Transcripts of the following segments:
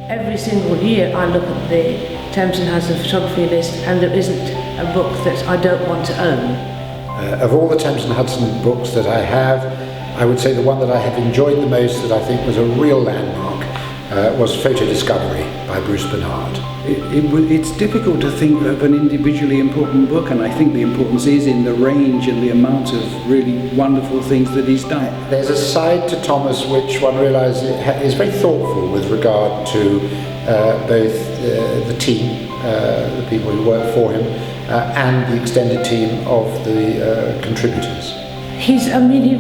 Every single year I look at the Thames and Hudson photography list and there isn't a book that I don't want to own. Of all the Thames and Hudson books that I have, I would say the one that I have enjoyed the most, that I think was a real landmark, was Photo Discovery by Bruce Bernard. It's difficult to think of an individually important book, and I think the importance is in the range and the amount of really wonderful things that he's done. There's a side to Thomas which one realises is very thoughtful with regard to both the team, the people who work for him, and the extended team of the contributors. He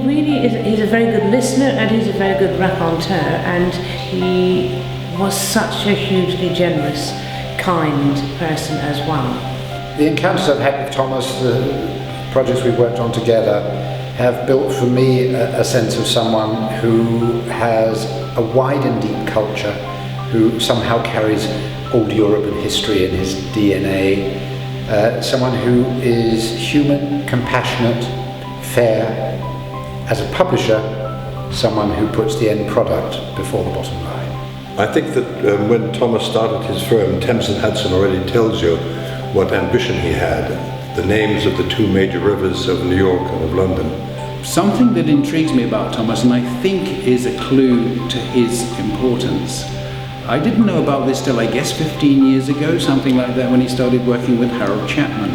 really is, he's a very good listener and he's a very good raconteur, and he was such a hugely generous, kind person as well. The encounters I've had with Thomas, the projects we've worked on together, have built for me a sense of someone who has a wide and deep culture, who somehow carries old Europe and history in his DNA, someone who is human, compassionate, fair. As a publisher, someone who puts the end product before the bottom line. I think that when Thomas started his firm, Thames and Hudson already tells you what ambition he had. The names of the two major rivers of New York and of London. Something that intrigues me about Thomas, and I think is a clue to his importance. I didn't know about this till I guess 15 years ago, something like that, when he started working with Harold Chapman.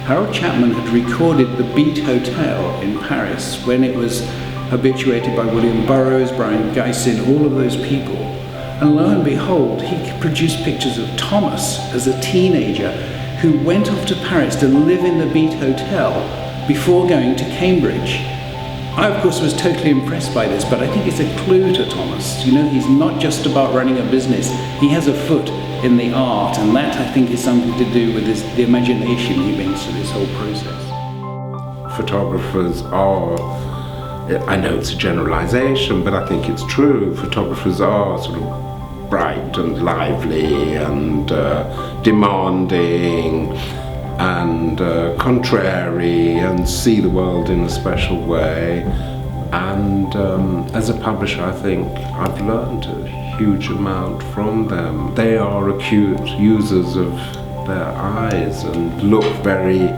Harold Chapman had recorded the Beat Hotel in Paris when it was habituated by William Burroughs, Brian Gysin, all of those people. And lo and behold, he produced pictures of Thomas as a teenager who went off to Paris to live in the Beat Hotel before going to Cambridge. I, of course, was totally impressed by this, but I think it's a clue to Thomas. You know, he's not just about running a business. He has a foot in the art, and that, I think, is something to do with the imagination he brings to this whole process. Photographers are, I know it's a generalization, but I think it's true. Photographers are sort of bright and lively and demanding and contrary and see the world in a special way. And as a publisher, I think I've learned a huge amount from them. They are acute users of their eyes and look very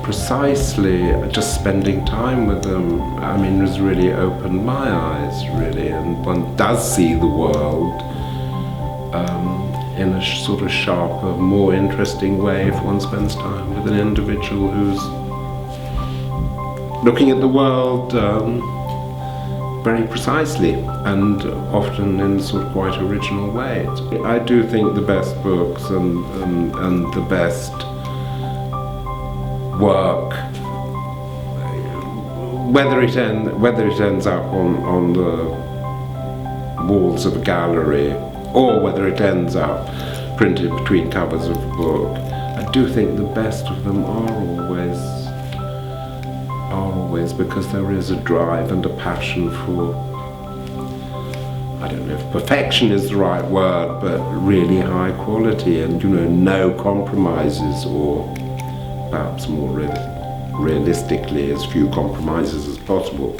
precisely. Just spending time with them, I mean, has really opened my eyes, really, and one does see the world in a sort of sharper, more interesting way if one spends time with an individual who's looking at the world very precisely and often in sort of quite original ways. I do think the best books and the best work, whether it ends up on the walls of a gallery or whether it ends up printed between covers of a book, I do think the best of them are always because there is a drive and a passion for, I don't know if perfection is the right word, but really high quality and, you know, no compromises, or perhaps more realistically, as few compromises as possible.